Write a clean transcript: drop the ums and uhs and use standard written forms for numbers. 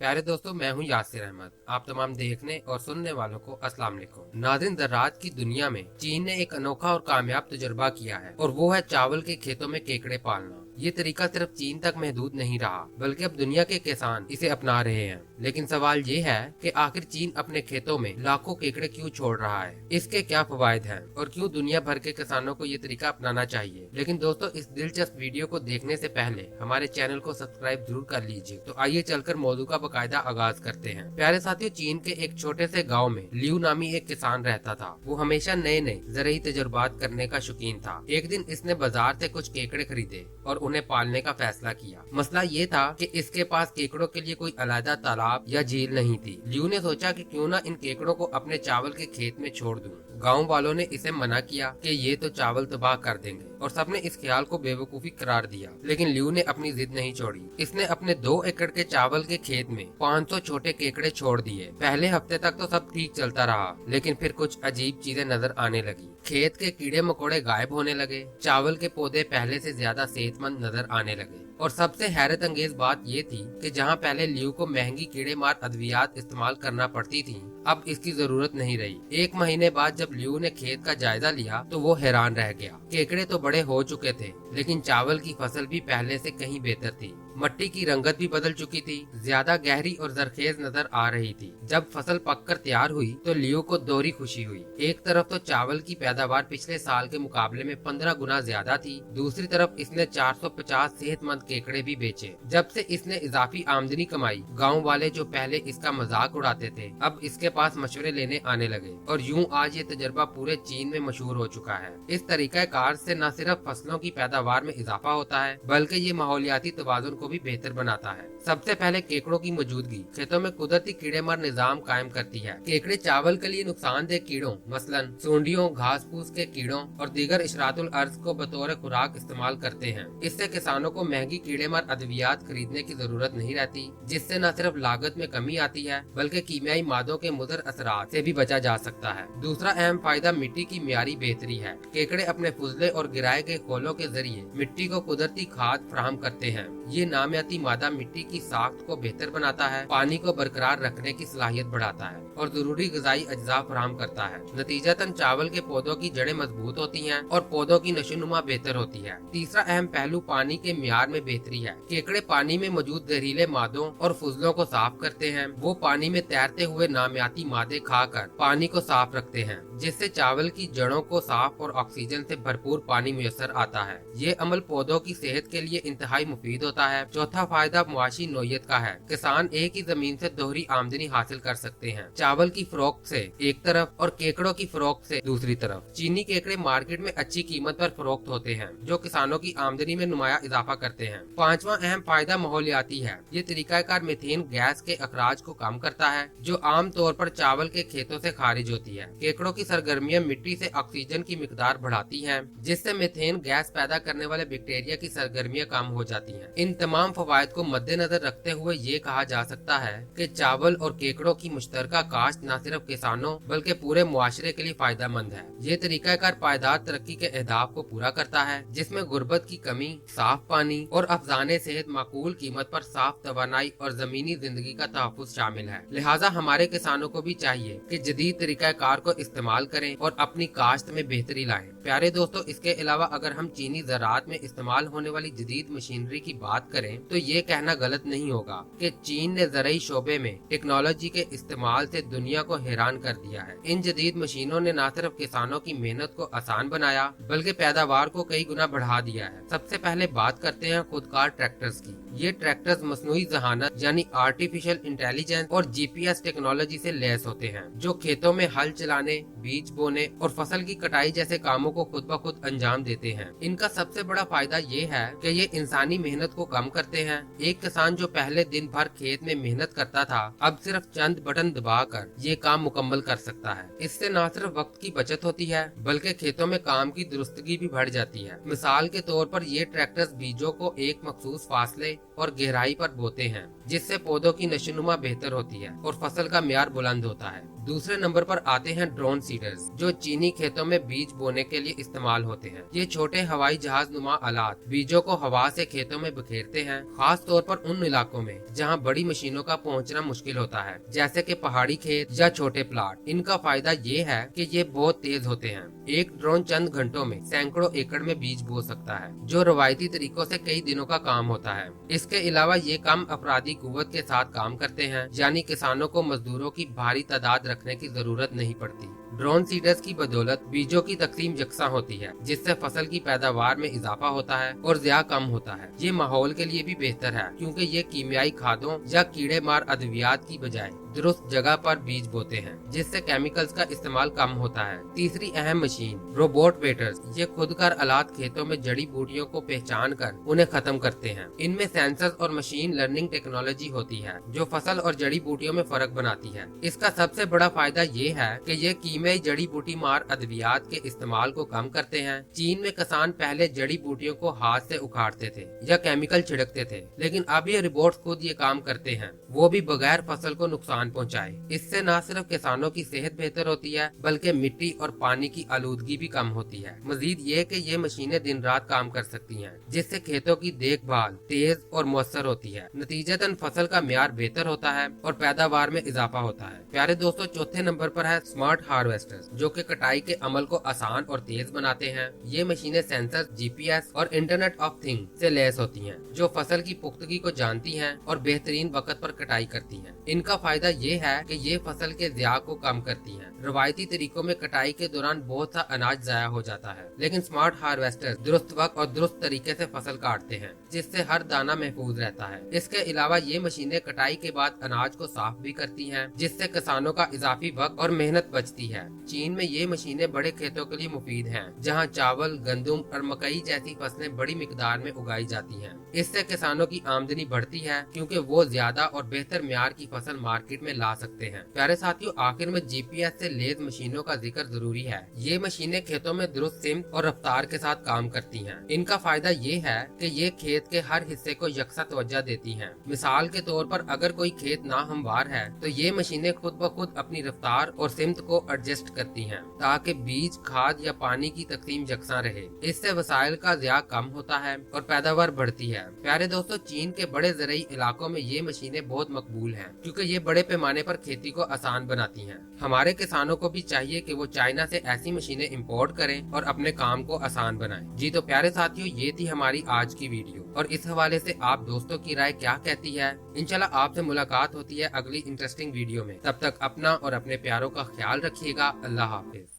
प्यारे दोस्तों, मैं हूं यासिर अहमद। आप तमाम देखने और सुनने वालों को अस्सलाम वालेकुम। नाज़रीन, ज़राअत की दुनिया में चीन ने एक अनोखा और कामयाब तजुर्बा किया है और वो है चावल के खेतों में केकड़े पालना। ये तरीका सिर्फ चीन तक महदूद नहीं रहा, बल्कि अब दुनिया के किसान इसे अपना रहे हैं। लेकिन सवाल ये है कि आखिर चीन अपने खेतों में लाखों केकड़े क्यों छोड़ रहा है, इसके क्या फवायद हैं और क्यों दुनिया भर के किसानों को ये तरीका अपनाना चाहिए। लेकिन दोस्तों, इस दिलचस्प वीडियो को देखने से पहले हमारे चैनल को सब्सक्राइब जरूर कर लीजिए। तो आइए चलकर मौजू का बाकायदा आगाज करते हैं। प्यारे साथियों, चीन के एक छोटे से गाँव में लियू नामी एक किसान रहता था। वो हमेशा नए नए ज़रूरी तजुर्बात करने का शौकीन था। एक दिन इसने बाजार से कुछ केकड़े खरीदे और उन्हें पालने का फैसला किया। मसला ये था कि इसके पास केकड़ों के लिए कोई अलग तालाब या झील नहीं थी। लियू ने सोचा कि क्यों ना इन केकड़ों को अपने चावल के खेत में छोड़ दूं। गांव वालों ने इसे मना किया कि ये तो चावल तबाह कर देंगे और सबने इस ख्याल को बेवकूफी करार दिया। लेकिन लियू ने अपनी जिद नहीं छोड़ी। इसने अपने 2 एकड़ के चावल के खेत में 500 छोटे केकड़े छोड़ दिए। पहले हफ्ते तक तो सब ठीक चलता रहा, लेकिन फिर कुछ अजीब चीजें नजर आने लगी। खेत के कीड़े मकोड़े गायब होने लगे, चावल के पौधे पहले से ज्यादा सेहतमंद नजर आने लगे और सबसे हैरत अंगेज बात ये थी कि जहाँ पहले लियू को महंगी कीड़े मार अद्वियात इस्तेमाल करना पड़ती थी, अब इसकी जरूरत नहीं रही। 1 महीने बाद जब लियू ने खेत का जायजा लिया तो वो हैरान रह गया। केकड़े तो बड़े हो चुके थे, लेकिन चावल की फसल भी पहले से कहीं बेहतर थी। मट्टी की रंगत भी बदल चुकी थी, ज्यादा गहरी और जरखेज नजर आ रही थी। जब फसल पककर तैयार हुई तो लियू को दोहरी खुशी हुई। एक तरफ तो चावल की पैदावार पिछले साल के मुकाबले में 15 गुना ज्यादा थी, दूसरी तरफ इसने 450 सेहतमंद केकड़े भी बेचे। जब से इसने इजाफी आमदनी कमाई, गाँव वाले जो पहले इसका मजाक उड़ाते थे, अब इसके पास मशवरे लेने आने लगे और यूं आज ये तजर्बा पूरे चीन में मशहूर हो चुका है। इस तरीका कार से न सिर्फ फसलों की पैदावार में इजाफा होता है, बल्कि ये माहौलियाती तवाजुन को भी बेहतर बनाता है। सबसे पहले केकड़ों की मौजूदगी खेतों में कुदरती कीड़े मार निजाम कायम करती है। केकड़े चावल के लिए नुकसानदेह कीड़ों मसलन सूंडियों, घास फूस के कीड़ों और दीगर इशरातुल अर्ज को बतौर खुराक इस्तेमाल करते हैं। इससे किसानों को महंगी कीड़े मार अद्वियात खरीदने की जरूरत नहीं रहती, जिससे न सिर्फ लागत में कमी आती है, बल्कि कीमियाई मादों के मुदर असरात से भी बचा जा सकता है। दूसरा अहम फायदा मिट्टी की मियारी बेहतरी है। केकड़े अपने फुजले और गिराए गए खोलों के जरिए मिट्टी को कुदरती खाद फराहम करते हैं। ये नामियाती मादा मिट्टी की साख्त को बेहतर बनाता है, पानी को बरकरार रखने की सलाहियत बढ़ाता है और जरूरी ग़िज़ाई अज्जा फराहम करता है। नतीजतन चावल के पौधों की जड़ें मजबूत होती हैं और पौधों की नशोनुमा बेहतर होती है। तीसरा अहम पहलू पानी के मियार में बेहतरी है। केकड़े पानी में मौजूद जहरीले मादों और फुजलों को साफ करते हैं। वो पानी में तैरते हुए नामियाती मादे खाकर पानी को साफ रखते हैं, जिससे चावल की जड़ों को साफ और ऑक्सीजन से भरपूर पानी मुयस्सर आता है। ये अमल पौधों की सेहत के लिए इंतहाई मुफीद होता है। चौथा फायदा मुआशी नोयत का है। किसान एक ही जमीन से दोहरी आमदनी हासिल कर सकते हैं, चावल की फरोख्त से एक तरफ और केकड़ों की फरोख्त से दूसरी तरफ। चीनी केकड़े मार्केट में अच्छी कीमत पर फरोख्त होते हैं, जो किसानों की आमदनी में नुमाया इजाफा करते हैं। पांचवा अहम फायदा माहौलियाती है। ये तरीकाकार मीथेन गैस के अखराज को कम करता है, जो आम तौर पर चावल के खेतों से खारिज होती है। केकड़ों की सरगर्मियां मिट्टी से ऑक्सीजन की मिकदार बढ़ाती हैं, जिससे मीथेन गैस पैदा करने वाले बैक्टीरिया की सरगर्मियां कम हो जाती हैं। इन तमाम फवायद को मद्देनजर रखते हुए ये कहा जा सकता है कि चावल और केकड़ों की मुश्तरका काश्त न सिर्फ किसानों बल्कि पूरे मुआशरे के लिए फायदेमंद है। ये तरीकाकार पायदार तरक्की के अहदाफ को पूरा करता है, जिसमें गुर्बत की कमी, साफ पानी और अफजाने सेहत, माकूल कीमत पर साफ तवानाई और जमीनी जिंदगी का तहफ़्फ़ुज़ शामिल है। लिहाजा हमारे किसानों को भी चाहिए कि जदीद तरीकाकार को इस्तेमाल करें और अपनी काश्त में बेहतरी लाएं। प्यारे दोस्तों, इसके अलावा अगर हम चीनी ज़राअत में इस्तेमाल होने वाली जदीद मशीनरी की बात करें तो ये कहना गलत नहीं होगा कि चीन ने ज़राई शोबे में टेक्नोलॉजी के इस्तेमाल से दुनिया को हैरान कर दिया है। इन जदीद मशीनों ने न सिर्फ किसानों की मेहनत को आसान बनाया, बल्कि पैदावार को कई गुना बढ़ा दिया है। सबसे पहले बात करते हैं खुदकार ट्रैक्टर्स की। ये ट्रैक्टर्स मसनूई जहानत यानी आर्टिफिशियल इंटेलिजेंस और GPS टेक्नोलॉजी से लैस होते हैं, जो खेतों में हल चलाने, बीज बोने और फसल की कटाई जैसे कामों को खुद ब खुद अंजाम देते हैं। इनका सबसे बड़ा फायदा ये है कि ये इंसानी मेहनत को कम करते हैं। एक किसान जो पहले दिन भर खेत में मेहनत करता था, अब सिर्फ चंद बटन दबाकर ये काम मुकम्मल कर सकता है। इससे न सिर्फ वक्त की बचत होती है, बल्कि खेतों में काम की दुरुस्तगी भी बढ़ जाती है। मिसाल के तौर पर ये ट्रैक्टर्स बीजों को एक मखसूस फासले और गहराई पर बोते हैं, जिससे पौधों की नशोनुमा बेहतर होती है और फसल का म्यार बुलंद होता है। दूसरे नंबर पर आते हैं ड्रोन सीडर्स, जो चीनी खेतों में बीज बोने के लिए इस्तेमाल होते हैं। ये छोटे हवाई जहाज नुमा आलात बीजों को हवा से खेतों में बिखेरते हैं, खास तौर पर उन इलाकों में जहाँ बड़ी मशीनों का पहुँचना मुश्किल होता है, जैसे कि पहाड़ी खेत या छोटे प्लाट। इनका फायदा ये है कि ये बहुत तेज होते हैं। एक ड्रोन चंद घंटों में सैकड़ों एकड़ में बीज बो सकता है, जो रवायती तरीकों से कई दिनों का काम होता है। इसके अलावा ये कम अफरादी कुव्वत के साथ काम करते हैं, यानी किसानों को मजदूरों की भारी तादाद रखने की जरूरत नहीं पड़ती। ड्रोन सीडर्स की बदौलत बीजों की तकसीम यकसा होती है, जिससे फसल की पैदावार में इजाफा होता है और ज़िया कम होता है। ये माहौल के लिए भी बेहतर है, क्योंकि ये कीमियाई खादों या कीड़े मार अद्वियात की बजाय दुरुस्त जगह पर बीज बोते हैं, जिससे केमिकल्स का इस्तेमाल कम होता है। तीसरी अहम मशीन रोबोट वेटर्स, ये खुदकार आलात खेतों में जड़ी बूटियों को पहचान कर उन्हें खत्म करते हैं। इनमें सेंसर्स और मशीन लर्निंग टेक्नोलॉजी होती है, जो फसल और जड़ी बूटियों में फर्क बनाती है। इसका सबसे बड़ा फायदा ये है कि ये कीमियाई जड़ी बूटी मार अद्वियात के इस्तेमाल को कम करते हैं। चीन में किसान पहले जड़ी बूटियों को हाथ से उखाड़ते थे या केमिकल छिड़कते थे, लेकिन अब ये रोबोट्स खुद ये काम करते हैं, वो भी बगैर फसल को नुकसान पहुंचाए। इससे न सिर्फ किसानों की सेहत बेहतर होती है, बल्कि मिट्टी और पानी की आलूदगी भी कम होती है। मजीद ये कि ये मशीनें दिन रात काम कर सकती हैं, जिससे खेतों की देखभाल तेज और मौसर होती है। नतीजतन फसल का म्यार बेहतर होता है और पैदावार में इजाफा होता है। प्यारे दोस्तों, चौथे नंबर पर है स्मार्ट हार्वेस्टर्स, जो कि कटाई के अमल को आसान और तेज बनाते हैं। ये मशीनें सेंसर, GPS और इंटरनेट ऑफ थिंग से लैस होती हैं, जो फसल की पुख्तगी को जानती हैं और बेहतरीन वक्त पर कटाई करती हैं। इनका फायदा ये है कि ये फसल के ज़िया को कम करती हैं। रवायती तरीकों में कटाई के दौरान बहुत सा अनाज ज़ाया हो जाता है, लेकिन स्मार्ट हार्वेस्टर दुरुस्त वक्त और दुरुस्त तरीके से फसल काटते हैं, जिससे हर दाना महफूज रहता है। इसके अलावा ये मशीनें कटाई के बाद अनाज को साफ भी करती हैं, जिससे किसानों का इजाफी वक्त और मेहनत बचती है। चीन में ये मशीनें बड़े खेतों के लिए मुफीद हैं, जहाँ चावल, गंदुम और मकई जैसी फसलें बड़ी मिकदार में उगाई जाती हैं। इससे किसानों की आमदनी बढ़ती है, क्योंकि वो ज्यादा और बेहतर म्यार की फसल मार्केट में ला सकते हैं। प्यारे साथियों, आखिर में GPS से लैस मशीनों का जिक्र जरूरी है। ये मशीनें खेतों में दुरुस्त सिमत और रफ्तार के साथ काम करती हैं। इनका फायदा ये है कि ये खेत के हर हिस्से को यकसा तवज्जो देती हैं। मिसाल के तौर पर अगर कोई खेत ना हमवार है, तो ये मशीनें खुद ब खुद अपनी रफ्तार और सिमत को एडजस्ट करती हैं, ताकि बीज, खाद या पानी की तकसीम यकसा रहे। इससे वसाइल का ज़िया कम होता है और पैदावार बढ़ती है। प्यारे दोस्तों, चीन के बड़े ज़राई इलाकों में ये मशीनें बहुत मकबूल हैं, क्योंकि ये बड़े पैमाने पर खेती को आसान बनाती हैं। हमारे किसानों को भी चाहिए कि वो चाइना से ऐसी मशीनें इंपोर्ट करें और अपने काम को आसान बनाएं। जी तो प्यारे साथियों, ये थी हमारी आज की वीडियो, और इस हवाले से आप दोस्तों की राय क्या कहती है। इंशाल्लाह आपसे मुलाकात होती है अगली इंटरेस्टिंग वीडियो में। तब तक अपना और अपने प्यारों का ख्याल रखिएगा। अल्लाह हाफिज।